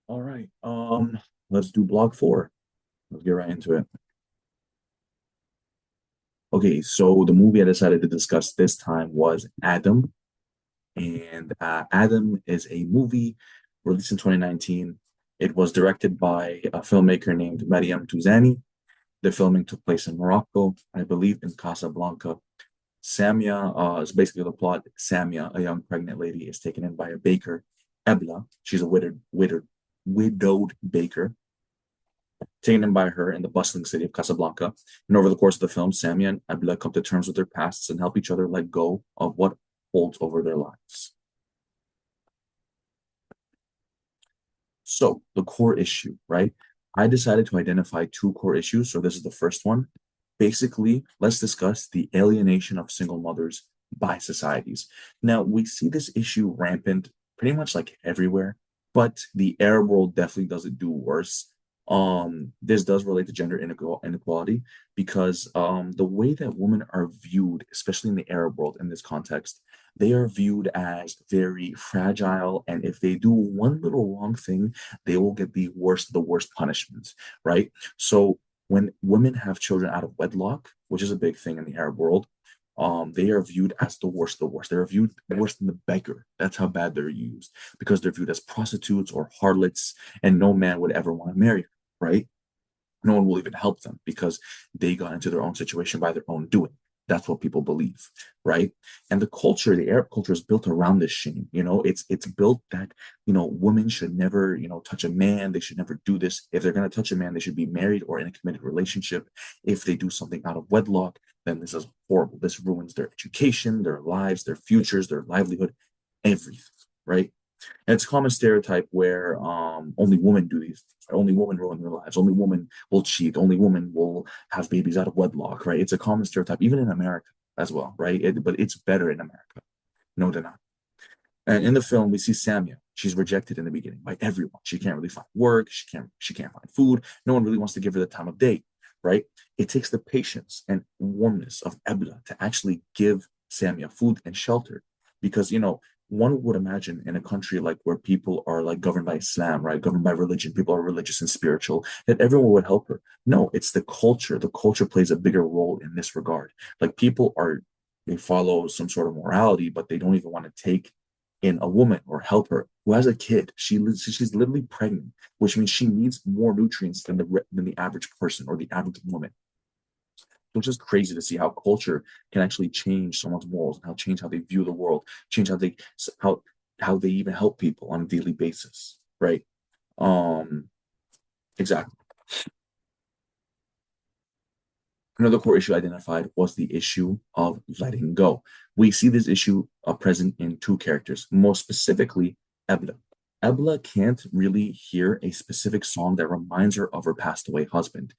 All right. Let's do block four. Let's get right into it. Okay, so the movie I decided to discuss this time was Adam, and Adam is a movie released in 2019. It was directed by a filmmaker named Mariam Touzani. The filming took place in Morocco, I believe in Casablanca. Samia is basically the plot. Samia, a young pregnant lady, is taken in by a baker, Ebla. She's a widowed baker taken in by her in the bustling city of Casablanca. And over the course of the film, Samia and Abla come to terms with their pasts and help each other let go of what holds over their lives. So, the core issue, right? I decided to identify two core issues. So, this is the first one. Basically, let's discuss the alienation of single mothers by societies. Now, we see this issue rampant pretty much like everywhere, but the Arab world definitely doesn't do worse. This does relate to gender inequality because the way that women are viewed, especially in the Arab world in this context, they are viewed as very fragile, and if they do one little wrong thing, they will get the worst punishments, right? So when women have children out of wedlock, which is a big thing in the Arab world, they are viewed as the worst of the worst. They're viewed worse than the beggar. That's how bad they're used because they're viewed as prostitutes or harlots, and no man would ever want to marry her, right? No one will even help them because they got into their own situation by their own doing. That's what people believe, right? And the culture, the Arab culture, is built around this shame. It's built that women should never touch a man. They should never do this. If they're gonna touch a man, they should be married or in a committed relationship. If they do something out of wedlock, then this is horrible. This ruins their education, their lives, their futures, their livelihood, everything, right? And it's a common stereotype where only women do these things. Right? Only women ruin their lives. Only women will cheat. Only women will have babies out of wedlock. Right? It's a common stereotype, even in America as well. Right? But it's better in America, no denying. And in the film, we see Samia. She's rejected in the beginning by everyone. She can't really find work. She can't find food. No one really wants to give her the time of day. Right? It takes the patience and warmness of Ebla to actually give Samia food and shelter, because one would imagine in a country like where people are like governed by Islam, right? Governed by religion, people are religious and spiritual, that everyone would help her. No, it's the culture. The culture plays a bigger role in this regard. Like they follow some sort of morality, but they don't even want to take in a woman or help her who has a kid. She's literally pregnant, which means she needs more nutrients than the average person or the average woman. So it's just crazy to see how culture can actually change someone's morals and how they view the world, change how they even help people on a daily basis, right? Um, exactly. Another core issue identified was the issue of letting go. We see this issue present in two characters, most specifically Ebla. Ebla can't really hear a specific song that reminds her of her passed away husband.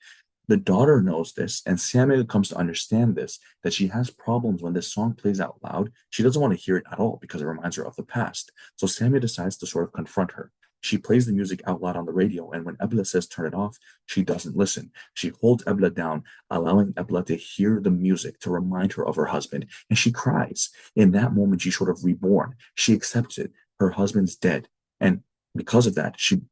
The daughter knows this, and Samuel comes to understand this, that she has problems when this song plays out loud. She doesn't want to hear it at all because it reminds her of the past. So Samuel decides to sort of confront her. She plays the music out loud on the radio, and when Ebla says turn it off, she doesn't listen. She holds Ebla down, allowing Ebla to hear the music to remind her of her husband, and she cries. In that moment, she's sort of reborn. She accepts it. Her husband's dead. And because of that, she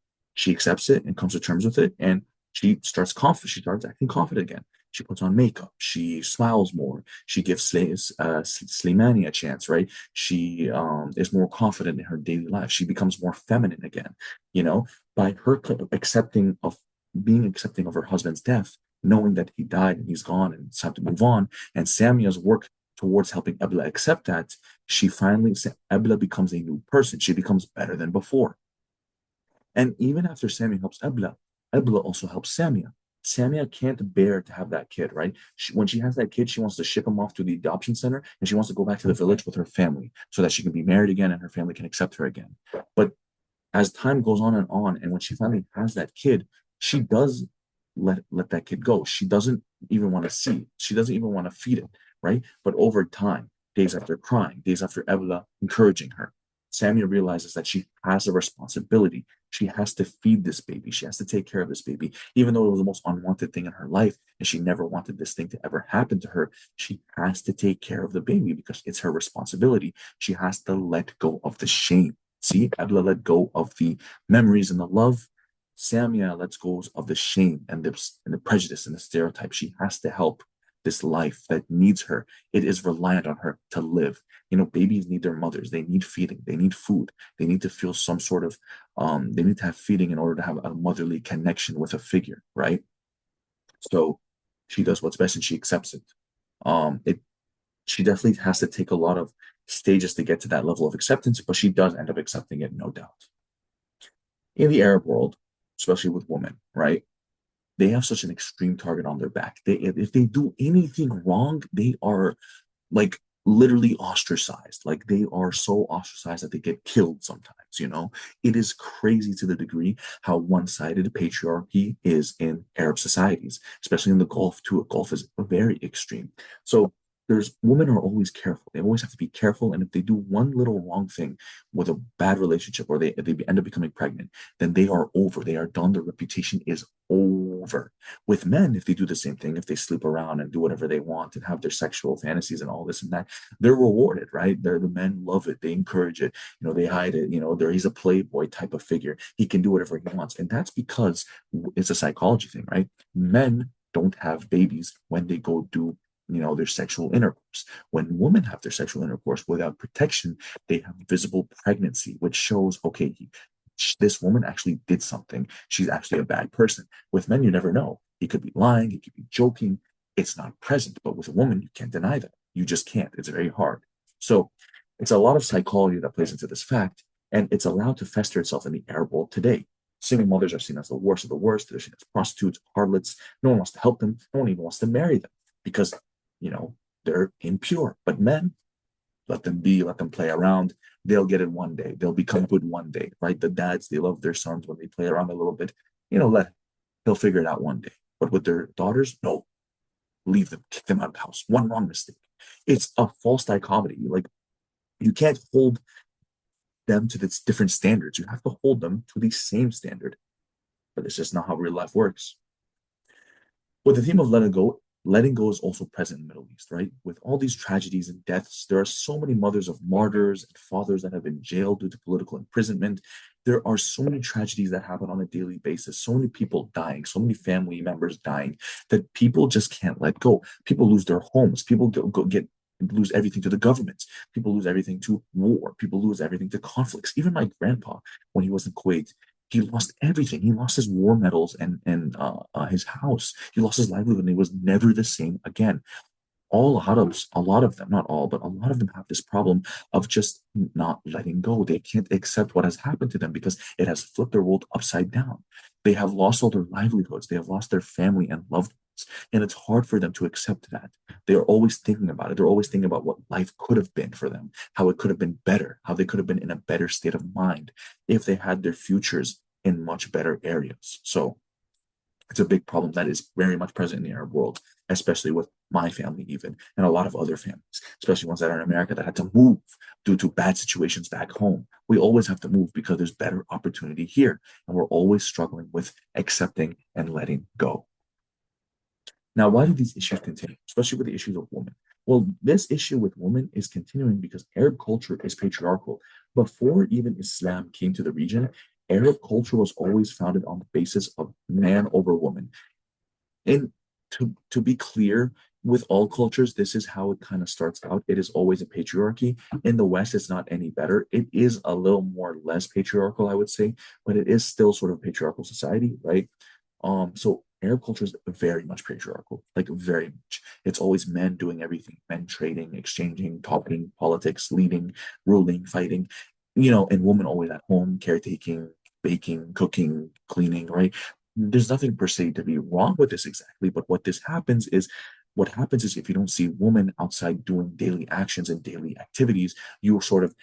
accepts it and comes to terms with it. And she starts acting confident again. She puts on makeup. She smiles more. She gives Slimani a chance, right? She is more confident in her daily life. She becomes more feminine again, you know, by her being accepting of her husband's death, knowing that he died and he's gone and it's time to move on. And Samia's work towards helping Ebla accept that, Ebla becomes a new person. She becomes better than before. And even after Samia helps Ebla, Ebla also helps Samia. Samia can't bear to have that kid, right? When she has that kid, she wants to ship him off to the adoption center and she wants to go back to the village with her family so that she can be married again and her family can accept her again. But as time goes on, and when she finally has that kid, she does let that kid go. She doesn't even want to see it. She doesn't even want to feed it, right? But over time, days after crying, days after Ebla encouraging her, Samia realizes that she has a responsibility. She has to feed this baby. She has to take care of this baby, even though it was the most unwanted thing in her life, and she never wanted this thing to ever happen to her. She has to take care of the baby because it's her responsibility. She has to let go of the shame. See, Abla let go of the memories and the love. Samia lets go of the shame and the prejudice and the stereotype. She has to help this life that needs her. It is reliant on her to live. You know, babies need their mothers. They need feeding. They need food. They need to feel some sort of they need to have feeding in order to have a motherly connection with a figure, right? So she does what's best and she accepts it. It she definitely has to take a lot of stages to get to that level of acceptance, but she does end up accepting it, no doubt. In the Arab world, especially with women, right? They have such an extreme target on their back. If they do anything wrong, they are like literally ostracized. Like they are so ostracized that they get killed sometimes, you know? It is crazy to the degree how one-sided patriarchy is in Arab societies, especially in the Gulf too. Gulf is very extreme. So there's women are always careful. They always have to be careful. And if they do one little wrong thing with a bad relationship or they end up becoming pregnant, then they are over. They are done. Their reputation is over. With men, if they do the same thing, if they sleep around and do whatever they want and have their sexual fantasies and all this and that, they're rewarded, right? The men love it. They encourage it. You know, they hide it. You know, he's a playboy type of figure. He can do whatever he wants. And that's because it's a psychology thing, right? Men don't have babies when they go do their sexual intercourse. When women have their sexual intercourse without protection, they have visible pregnancy, which shows, okay, this woman actually did something. She's actually a bad person. With men, you never know. He could be lying, he could be joking. It's not present. But with a woman, you can't deny that. You just can't. It's very hard. So it's a lot of psychology that plays into this fact, and it's allowed to fester itself in the Arab world today. Single mothers are seen as the worst of the worst. They're seen as prostitutes, harlots. No one wants to help them. No one even wants to marry them because, you know, they're impure. But men, let them be, let them play around. They'll get it one day. They'll become good one day, right? The dads, they love their sons when they play around a little bit. Let he'll figure it out one day. But with their daughters, no, leave them, kick them out of the house. One wrong mistake. It's a false dichotomy. Like you can't hold them to this different standards. You have to hold them to the same standard. But it's just not how real life works. With the theme of letting go is also present in the Middle East, right? With all these tragedies and deaths, there are so many mothers of martyrs and fathers that have been jailed due to political imprisonment. There are so many tragedies that happen on a daily basis, so many people dying, so many family members dying that people just can't let go. People lose their homes, people get lose everything to the governments. People lose everything to war. People lose everything to conflicts. Even my grandpa, when he was in Kuwait, he lost everything. He lost his war medals and his house. He lost his livelihood, and he was never the same again. All Arabs, a lot of them, not all, but a lot of them have this problem of just not letting go. They can't accept what has happened to them because it has flipped their world upside down. They have lost all their livelihoods. They have lost their family and loved ones. And it's hard for them to accept that. They are always thinking about it. They're always thinking about what life could have been for them, how it could have been better, how they could have been in a better state of mind if they had their futures in much better areas. So it's a big problem that is very much present in the Arab world, especially with my family, even, and a lot of other families, especially ones that are in America that had to move due to bad situations back home. We always have to move because there's better opportunity here. And we're always struggling with accepting and letting go. Now, why do these issues continue, especially with the issues of women? Well, this issue with women is continuing because Arab culture is patriarchal. Before even Islam came to the region, Arab culture was always founded on the basis of man over woman. And to be clear, with all cultures, this is how it kind of starts out. It is always a patriarchy. In the West, it's not any better. It is a little more less patriarchal, I would say, but it is still sort of a patriarchal society, right? So Arab culture is very much patriarchal, like very much. It's always men doing everything, men trading, exchanging, talking, politics, leading, ruling, fighting, and women always at home, caretaking, baking, cooking, cleaning, right? There's nothing per se to be wrong with this exactly, but what happens is if you don't see women outside doing daily actions and daily activities, you sort of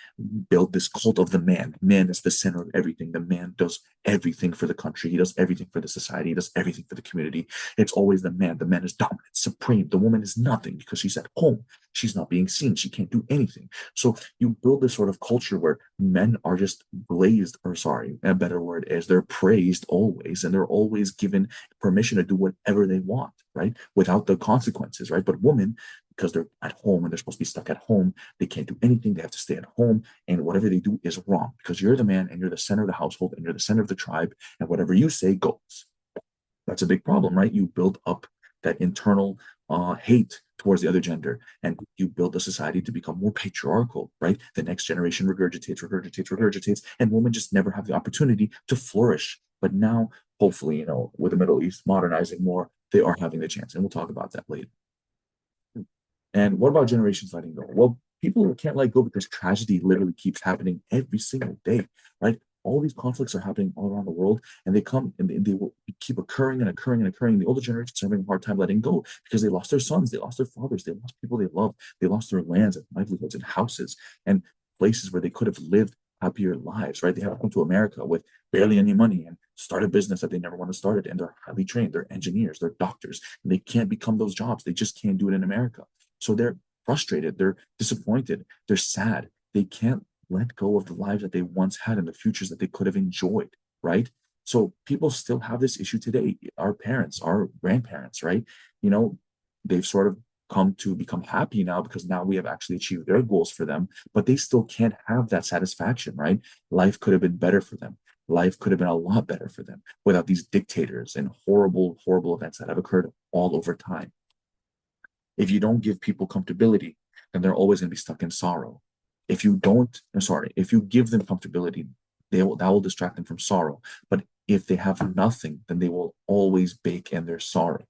build this cult of the man. Man is the center of everything. The man does everything for the country. He does everything for the society. He does everything for the community. It's always the man. The man is dominant, supreme. The woman is nothing because she's at home. She's not being seen. She can't do anything. So you build this sort of culture where men are just blazed, or sorry, a better word is they're praised always, and they're always given permission to do whatever they want, right? Without the consequences, right? But women, because they're at home and they're supposed to be stuck at home. They can't do anything. They have to stay at home. And whatever they do is wrong because you're the man and you're the center of the household and you're the center of the tribe. And whatever you say goes. That's a big problem, right? You build up that internal hate towards the other gender, and you build a society to become more patriarchal, right? The next generation regurgitates, and women just never have the opportunity to flourish. But now, hopefully, with the Middle East modernizing more, they are having the chance, and we'll talk about that later. And what about generations letting go? Well, people can't let go because tragedy literally keeps happening every single day, right? All these conflicts are happening all around the world, and they come and they will keep occurring and occurring and occurring. The older generations are having a hard time letting go because they lost their sons, they lost their fathers, they lost people they love, they lost their lands and livelihoods and houses and places where they could have lived happier lives, right? They have come to America with barely any money and start a business that they never want to start it, and they're highly trained, they're engineers, they're doctors, and they can't become those jobs. They just can't do it in America. So they're frustrated, they're disappointed, they're sad. They can't let go of the lives that they once had and the futures that they could have enjoyed, right? So people still have this issue today. Our parents, our grandparents, right? You know, they've sort of come to become happy now because now we have actually achieved their goals for them, but they still can't have that satisfaction, right? Life could have been better for them. Life could have been a lot better for them without these dictators and horrible, horrible events that have occurred all over time. If you don't give people comfortability, then they're always going to be stuck in sorrow. If you don't, I'm sorry, if you give them comfortability, that will distract them from sorrow. But if they have nothing, then they will always bake in their sorrow.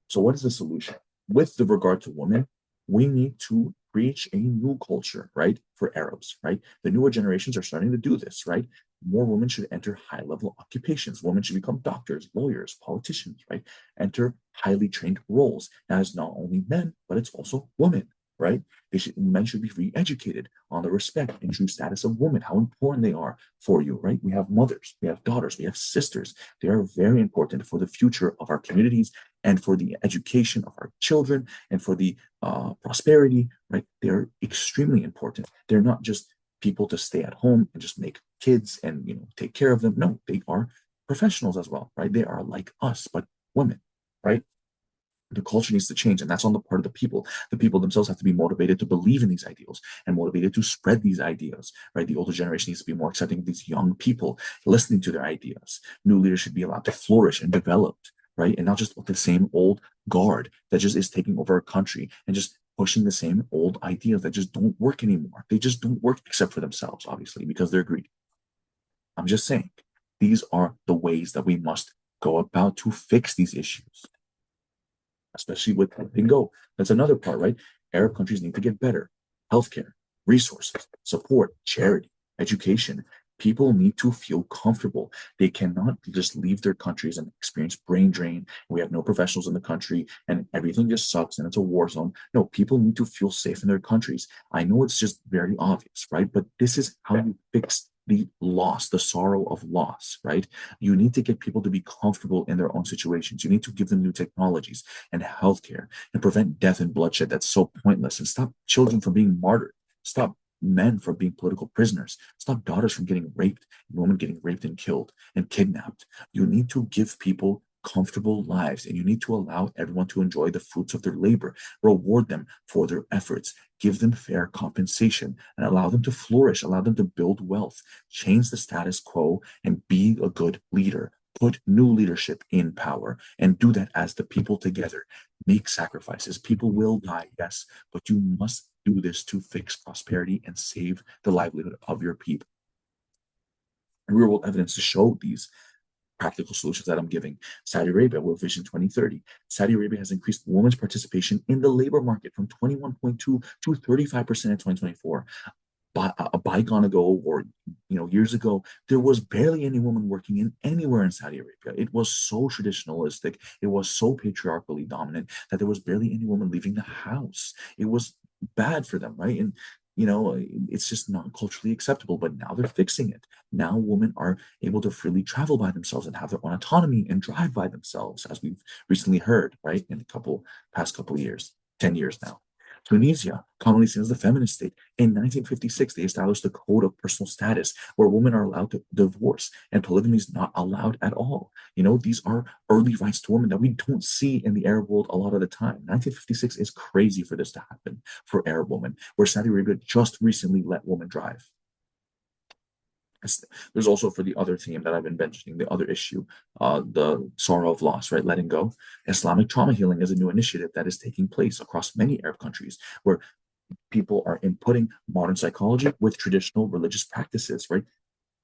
So what is the solution? With the regard to women, we need to preach a new culture, right? For Arabs, right? The newer generations are starting to do this, right? More women should enter high level occupations. Women should become doctors, lawyers, politicians, right? Enter highly trained roles. That is not only men, but it's also women, right? Men should be re-educated on the respect and true status of women, how important they are for you, right? We have mothers, we have daughters, we have sisters. They are very important for the future of our communities and for the education of our children and for the prosperity, right? They're extremely important. They're not just people to stay at home and just make kids and take care of them. No, they are professionals as well, right? They are like us, but women, right? The culture needs to change, and that's on the part of the people. The people themselves have to be motivated to believe in these ideals and motivated to spread these ideas, right? The older generation needs to be more accepting of these young people, listening to their ideas. New leaders should be allowed to flourish and develop, right? And not just the same old guard that just is taking over a country and just pushing the same old ideas that just don't work anymore. They just don't work except for themselves, obviously, because they're greedy. I'm just saying, these are the ways that we must go about to fix these issues, especially with letting go. That's another part, right? Arab countries need to get better. Healthcare, resources, support, charity, education. People need to feel comfortable. They cannot just leave their countries and experience brain drain. We have no professionals in the country and everything just sucks and it's a war zone. No, people need to feel safe in their countries. I know it's just very obvious, right? But this is how you fix the loss, the sorrow of loss, right? You need to get people to be comfortable in their own situations. You need to give them new technologies and healthcare and prevent death and bloodshed that's so pointless and stop children from being martyred. Stop men from being political prisoners. Stop daughters from getting raped, women getting raped and killed and kidnapped. You need to give people comfortable lives and you need to allow everyone to enjoy the fruits of their labor, reward them for their efforts, give them fair compensation, and allow them to flourish, allow them to build wealth, change the status quo, and be a good leader. Put new leadership in power and do that as the people together. Make sacrifices. People will die, yes, but you must do this to fix prosperity and save the livelihood of your people. Real world evidence to show these practical solutions that I'm giving. Saudi Arabia with Vision 2030. Saudi Arabia has increased women's participation in the labor market from 21.2 to 35% in 2024. A bygone ago or years ago, there was barely any woman working in anywhere in Saudi Arabia. It was so traditionalistic, it was so patriarchally dominant that there was barely any woman leaving the house. It was bad for them, right? And it's just not culturally acceptable. But now they're fixing it. Now women are able to freely travel by themselves and have their own autonomy and drive by themselves, as we've recently heard, right? In the past couple of years, 10 years now. Tunisia, commonly seen as the feminist state. In 1956, they established a code of personal status where women are allowed to divorce and polygamy is not allowed at all. These are early rights to women that we don't see in the Arab world a lot of the time. 1956 is crazy for this to happen for Arab women, where Saudi Arabia just recently let women drive. There's also for the other theme that I've been mentioning, the other issue, the sorrow of loss, right? Letting go. Islamic trauma healing is a new initiative that is taking place across many Arab countries where people are inputting modern psychology with traditional religious practices, right?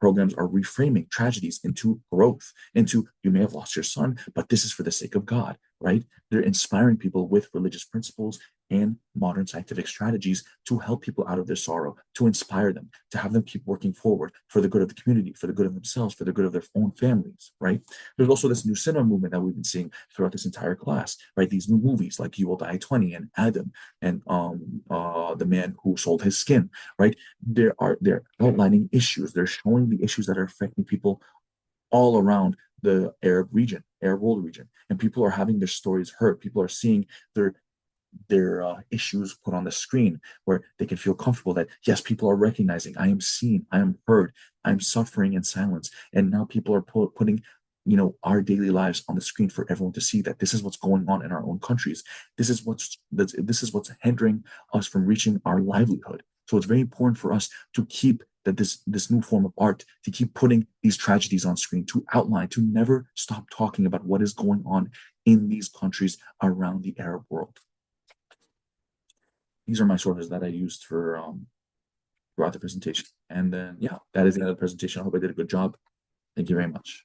Programs are reframing tragedies into growth, into you may have lost your son, but this is for the sake of God, right? They're inspiring people with religious principles and modern scientific strategies to help people out of their sorrow, to inspire them, to have them keep working forward for the good of the community, for the good of themselves, for the good of their own families, right? There's also this new cinema movement that we've been seeing throughout this entire class, right? These new movies like You Will Die 20 and Adam and The Man Who Sold His Skin, right? They're outlining issues. They're showing the issues that are affecting people all around the Arab region, Arab world region, and people are having their stories heard. People are seeing their issues put on the screen where they can feel comfortable that yes, people are recognizing I am seen, I am heard, I'm suffering in silence, and now people are putting our daily lives on the screen for everyone to see that this is what's going on in our own countries. This is what's hindering us from reaching our livelihood. So it's very important for us to keep that this new form of art, to keep putting these tragedies on screen, to outline, to never stop talking about what is going on in these countries around the Arab world. These are my sources that I used for throughout the presentation. And then yeah, that is the end of the presentation. I hope I did a good job. Thank you very much.